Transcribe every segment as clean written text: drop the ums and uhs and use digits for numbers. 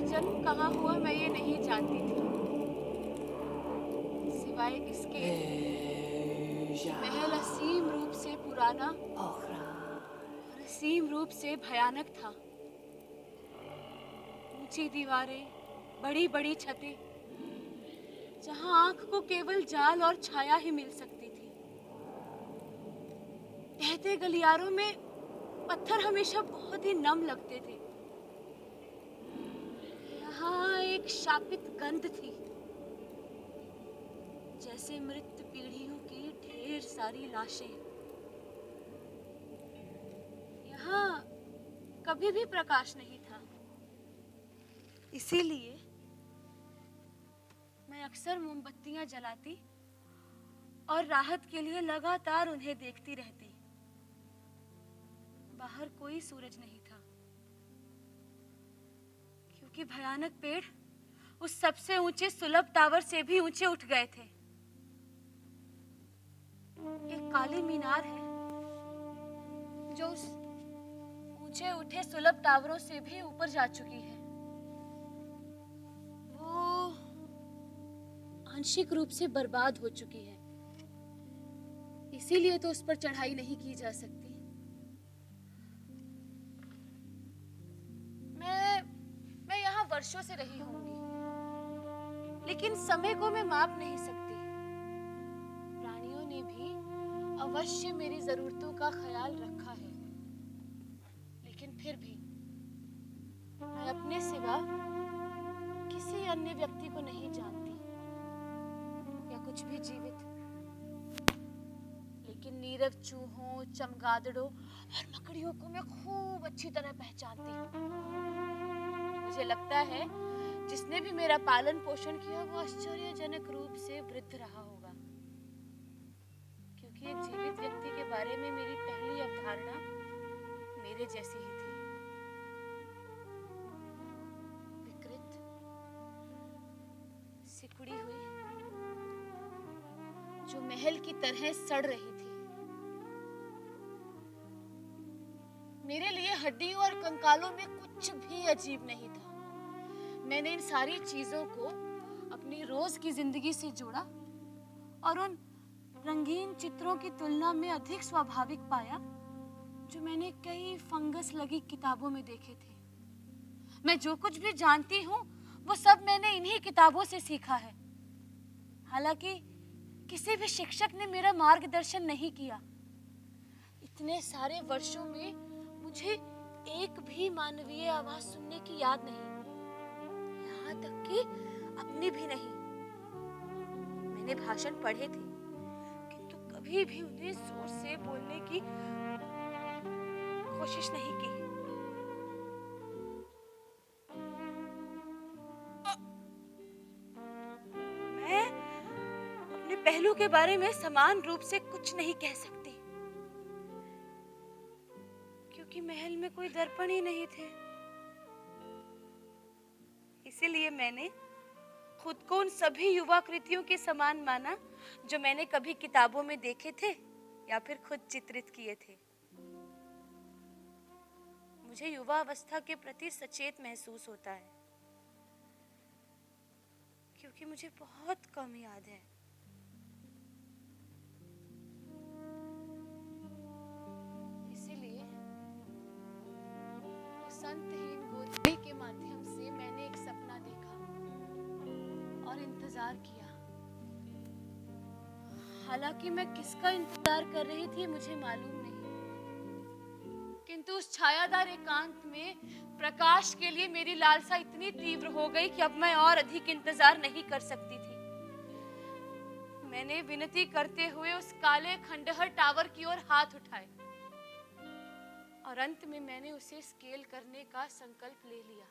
जन्म कहाँ हुआ मैं ये नहीं जानती थी, सिवाय इसके महल असीम रूप से पुराना और असीम रूप से भयानक था। ऊंची दीवारें, बड़ी बड़ी छतें, जहां आंख को केवल जाल और छाया ही मिल सकती थी। बहते गलियारों में पत्थर हमेशा बहुत ही नम लगते थे। यहाँ एक शापित गंध थी, जैसे मृत पीढ़ियों की ढेर सारी लाशें। यहाँ कभी भी प्रकाश नहीं था, इसीलिए मैं अक्सर मोमबत्तियां जलाती और राहत के लिए लगातार उन्हें देखती रहती। बाहर कोई सूरज नहीं था, क्योंकि भयानक पेड़ उस सबसे ऊंचे सुलभ टावर से भी ऊंचे उठ गए थे। एक काली मीनार है जो उस ऊंचे उठे सुलभ टावरों से भी ऊपर जा चुकी है। वो आंशिक रूप से बर्बाद हो चुकी है, इसीलिए तो उस पर चढ़ाई नहीं की जा सकती। मैं यहाँ वर्षों से रही होंगी, लेकिन समय को मैं माप नहीं सकती। प्राणियों ने भी अवश्य मेरी जरूरतों का ख्याल रखा है, लेकिन फिर भी मैं अपने सिवा किसी अन्य व्यक्ति को नहीं जानती या कुछ भी जीवित। लेकिन नीरव चूहों, चमगादड़ों और मकड़ियों को मैं खूब अच्छी तरह पहचानती हूँ। मुझे लगता है जिसने भी मेरा पालन पोषण किया वो आश्चर्यजनक रूप से वृद्ध रहा होगा, क्योंकि एक जीवित व्यक्ति के बारे में मेरी पहली अवधारणा मेरे जैसी ही थी। विकृत, सिकुड़ी हुई, जो महल की तरह सड़ रही थी। मेरे लिए हड्डियों और कंकालों में कुछ भी अजीब नहीं था। मैंने इन सारी चीजों को अपनी रोज की जिंदगी से जोड़ा और उन रंगीन चित्रों की तुलना में अधिक स्वाभाविक पाया जो मैंने कई फंगस लगी किताबों में देखे थे। मैं जो कुछ भी जानती हूँ वो सब मैंने इन्हीं किताबों से सीखा है। हालांकि किसी भी शिक्षक ने मेरा मार्गदर्शन नहीं किया। इतने सारे वर्षों में मुझे एक भी मानवीय आवाज सुनने की याद नहीं, यहाँ तक कि अपनी भी नहीं। मैंने भाषण पढ़े थे, किंतु कभी भी उन्हें जोर से बोलने की कोशिश नहीं की। मैं अपने पहलू के बारे में समान रूप से कुछ नहीं कह सकती, क्योंकि महल में कोई दर्पण ही नहीं थे। इसीलिए मैंने खुद को उन सभी युवा कृतियों के समान माना जो मैंने कभी किताबों में देखे थे या फिर खुद चित्रित किए थे। मुझे युवा अवस्था के प्रति सचेत महसूस होता है, क्योंकि मुझे बहुत कम याद है। इसीलिए संतहीन गोदड़ी के माध्यम से मैंने एक सपना देखा और इंतजार किया। हालांकि मैं किसका इंतजार कर रही थी मुझे मालूम नहीं, किंतु उस छायादार एकांत में प्रकाश के लिए मेरी लालसा इतनी तीव्र हो गई कि अब मैं और अधिक इंतजार नहीं कर सकती थी। मैंने विनती करते हुए उस काले खंडहर टावर की ओर हाथ उठाए और अंत में मैंने उसे स्केल करने का संकल्प ले लिया।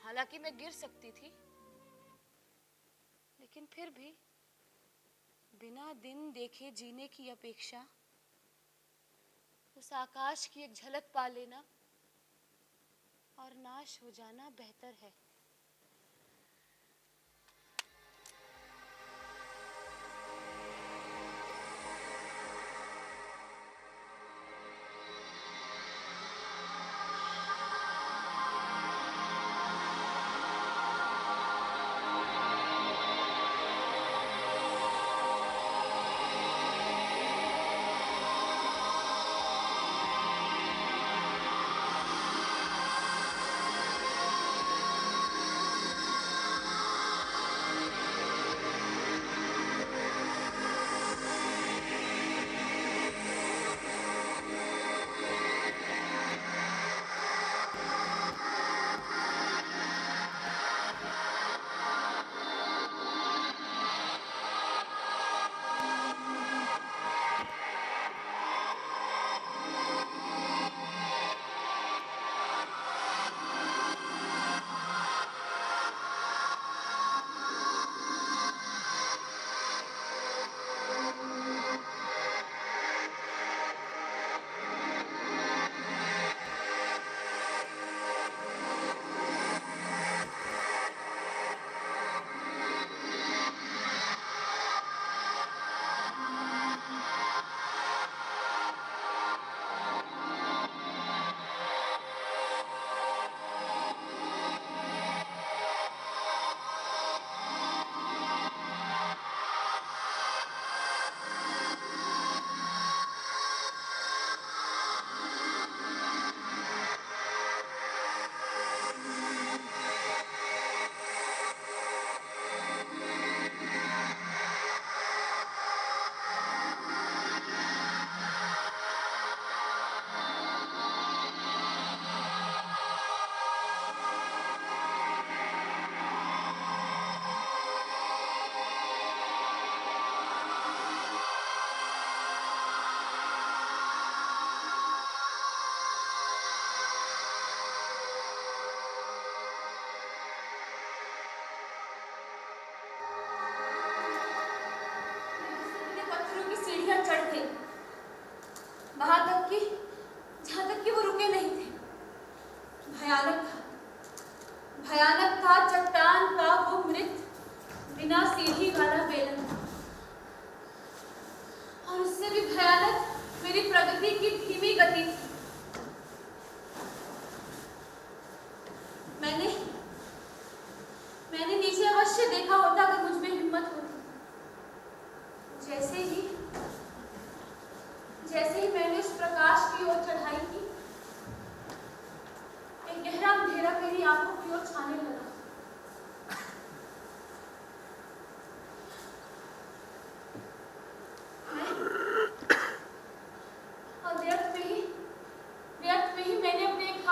हालांकि मैं गिर सकती थी, लेकिन फिर भी बिना दिन देखे जीने की अपेक्षा उस आकाश की एक झलक पा लेना और नाश हो जाना बेहतर है।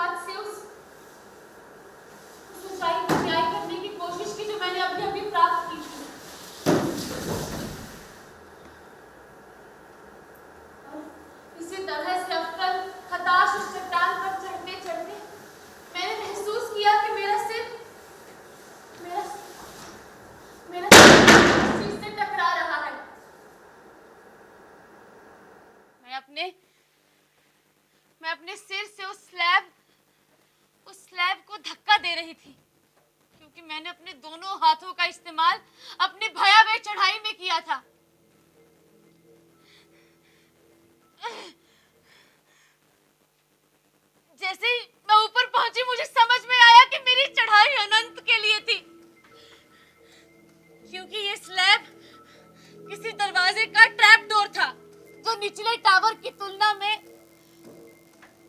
हाथ से उस ऊंचाई को न्याय करने की कोशिश की जो मैंने अभी अभी प्राप्त की थी। और इसी तरह से अक्सर हताश उस चट्टान पर चढ़ते चढ़ते मैंने महसूस किया कि मेरा मेरा मेरा सिर चीज से टकरा रहा है। मैं अपने सिर से उस स्लैब को धक्का दे रही थी, क्योंकि मैंने अपने दोनों हाथों का इस्तेमाल अपनी भयावह चढ़ाई में किया था। जैसे ही मैं ऊपर पहुंची, मुझे समझ में आया कि मेरी चढ़ाई अनंत के लिए थी, क्योंकि ये स्लैब किसी दरवाजे का ट्रैप डोर था, जो निचले टावर की तुलना में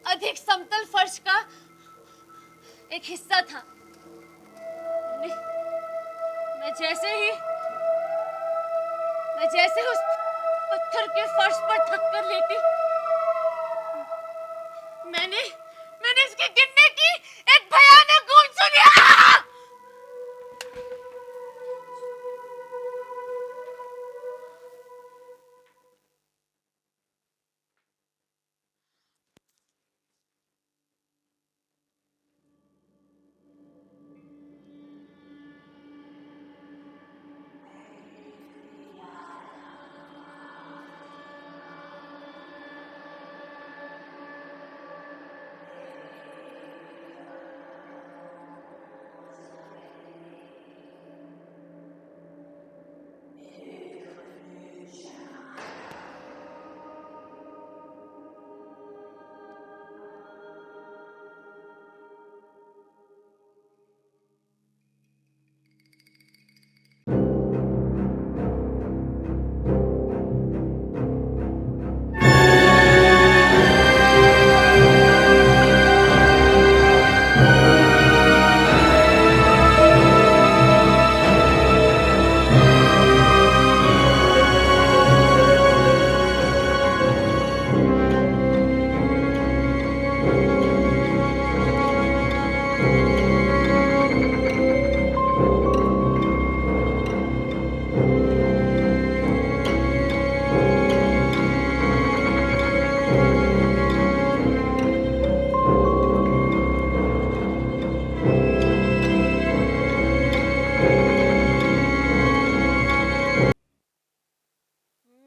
अधिक समतल फर्श का एक हिस्सा था। मैं जैसे उस पत्थर के फर्श पर थक कर लेटी, मैंने इसके गिरने की एक भयानक गूंज सुनी।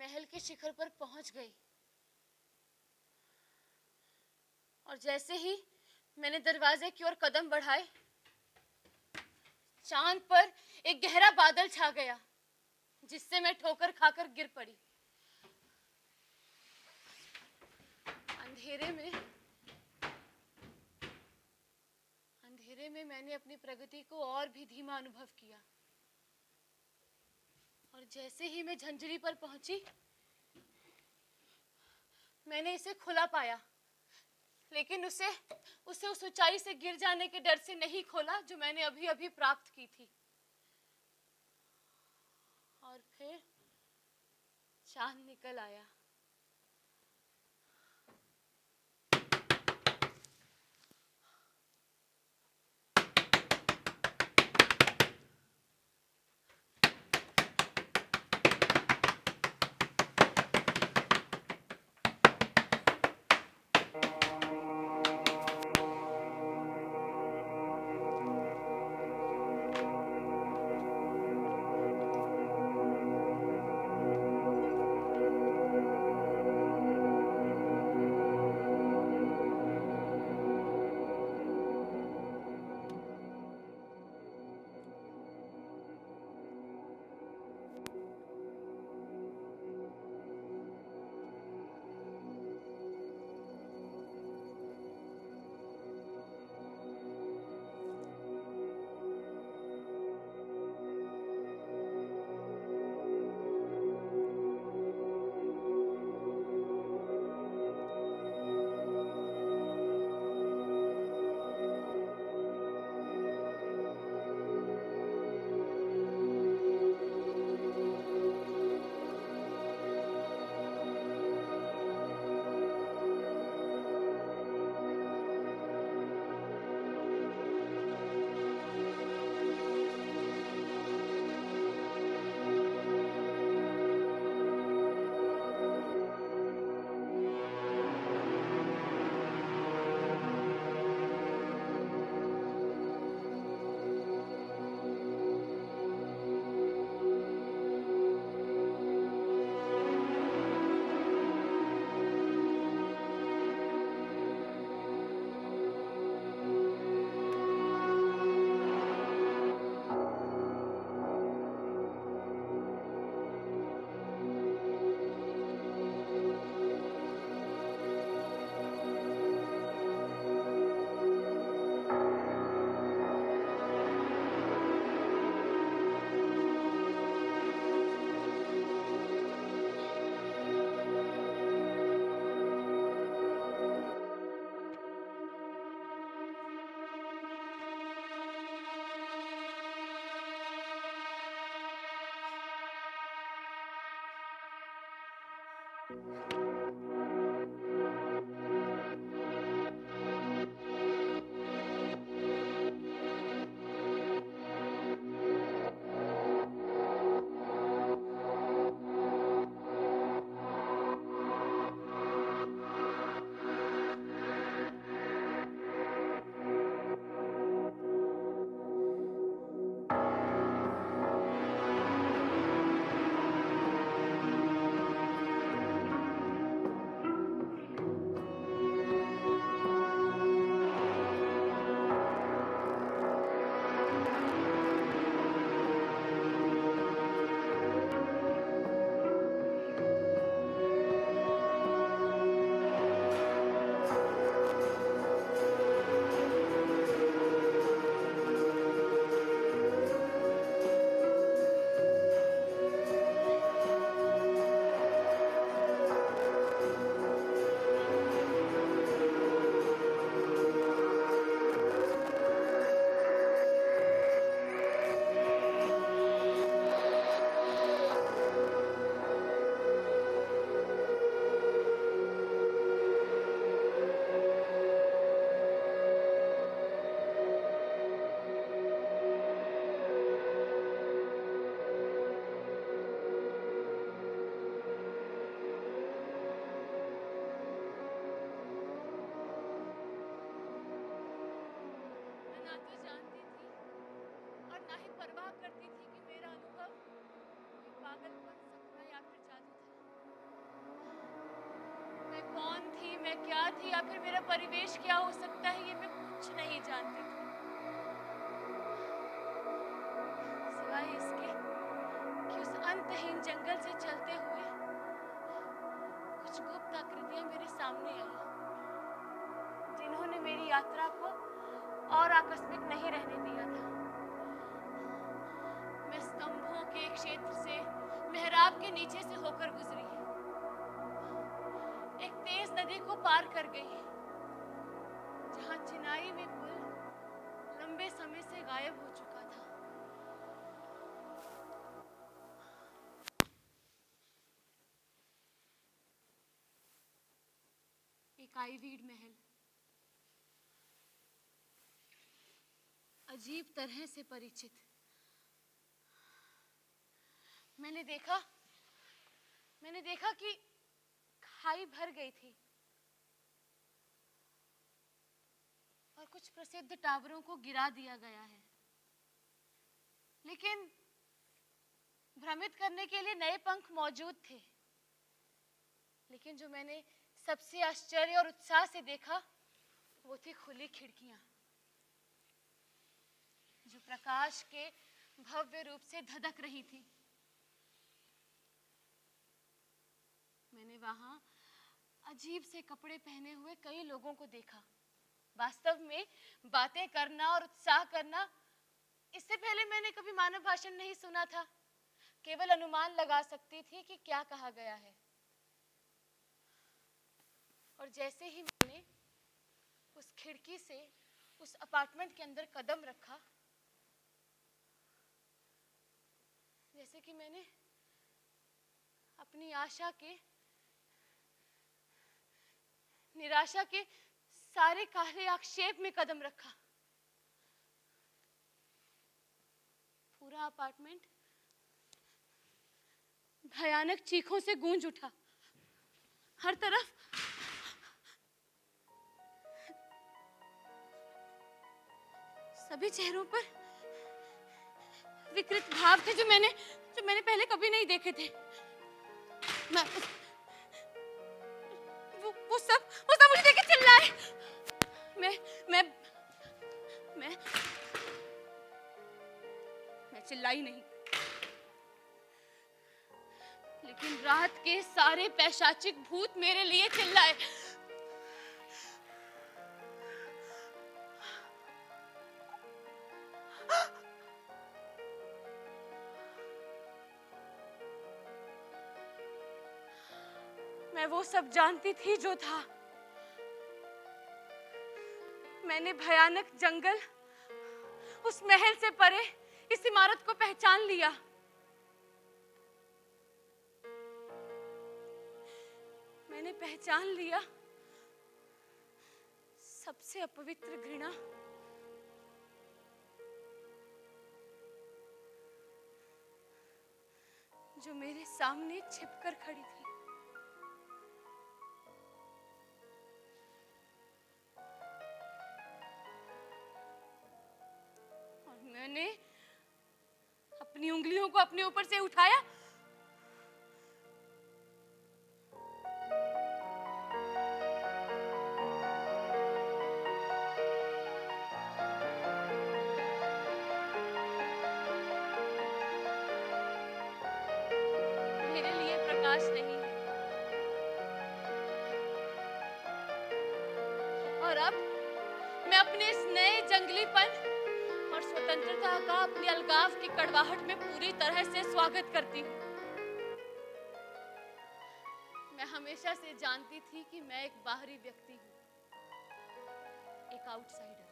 महल के शिखर पर पहुंच गई, और जैसे ही मैंने दरवाजे की ओर कदम बढ़ाए, चांद पर एक गहरा बादल छा गया, जिससे मैं ठोकर खाकर गिर पड़ी। अंधेरे में मैंने अपनी प्रगति को और भी धीमा अनुभव किया, और जैसे ही मैं झंझरी पर पहुंची, मैंने इसे खुला पाया, लेकिन उसे उस ऊंचाई से गिर जाने के डर से नहीं खोला जो मैंने अभी अभी प्राप्त की थी। और फिर चांद निकल आया। मैं ना तो जानती थी और ना ही परवाह करती थी कि मेरा अनुभव कोई पागलपन, सपना या फिर जादू था। मैं कौन थी, मैं क्या थी या फिर मेरा परिवेश क्या हो सकता है, ये मैं कुछ नहीं जानती थी, सिवाय इसके कि उस अंतहीन जंगल से चलते हुए कुछ गुप्त आकृतियां मेरे सामने आई, जिन्होंने मेरी यात्रा को और आकस्मिक नहीं रहने दिया था। मैं स्तंभों के क्षेत्र से मेहराब के नीचे से होकर गुजरी, एक तेज नदी को पार कर गई, जहां चिनाई में पुल लंबे समय से गायब हो चुका था। एक आईवीड महल, अजीब तरह से परिचित। मैंने देखा कि खाई भर गई थी और कुछ प्रसिद्ध टावरों को गिरा दिया गया है, लेकिन भ्रमित करने के लिए नए पंख मौजूद थे। लेकिन जो मैंने सबसे आश्चर्य और उत्साह से देखा वो थी खुली खिड़कियां, जो प्रकाश के भव्य रूप से धधक रही थी। मैंने वहां अजीब से कपड़े पहने हुए कई लोगों को देखा। वास्तव में बातें करना और उत्साह करना, इससे पहले मैंने कभी मानव भाषण नहीं सुना था। केवल अनुमान लगा सकती थी कि क्या कहा गया है। और जैसे ही मैंने उस खिड़की से उस अपार्टमेंट के अंदर कदम रखा, जैसे कि मैंने अपनी आशा के, निराशा के सारे काले आक्षेप में कदम रखा। पूरा अपार्टमेंट भयानक चीखों से गूंज उठा। हर तरफ सभी चेहरों पर विकृत भाव थे, जो मैंने पहले कभी नहीं देखे थे। मैं वो सब मुझे देख के चिल्लाए। मैं चिल्लाई नहीं, लेकिन रात के सारे पैशाचिक भूत मेरे लिए चिल्लाए। मैं वो सब जानती थी जो था। मैंने भयानक जंगल, उस महल से परे इस इमारत को पहचान लिया। मैंने पहचान लिया सबसे अपवित्र घृणा जो मेरे सामने छिपकर खड़ी थी। और मैंने अपनी उंगलियों को अपने ऊपर से उठाया मेरे लिए प्रकाश नहीं है। और अब मैं अपने इस नए जंगलीपन और स्वतंत्रता का अपनी अलगाव की कड़वाहट में पूरी तरह से स्वागत करती हूँ। मैं हमेशा से जानती थी कि मैं एक बाहरी व्यक्ति हूँ, एक आउटसाइडर,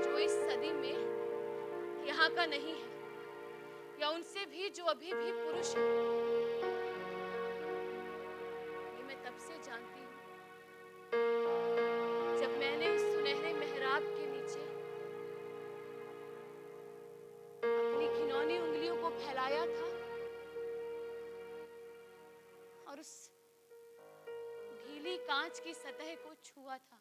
जो इस सदी में यहाँ का नहीं है, या उनसे भी जो अभी भी पुरुष है। ये मैं तब से जानती हूँ जब मैंने उस सुनहरे मेहराब के नीचे अपनी घिनौनी उंगलियों को फैलाया था और उस ढीली कांच की सतह को छुआ था।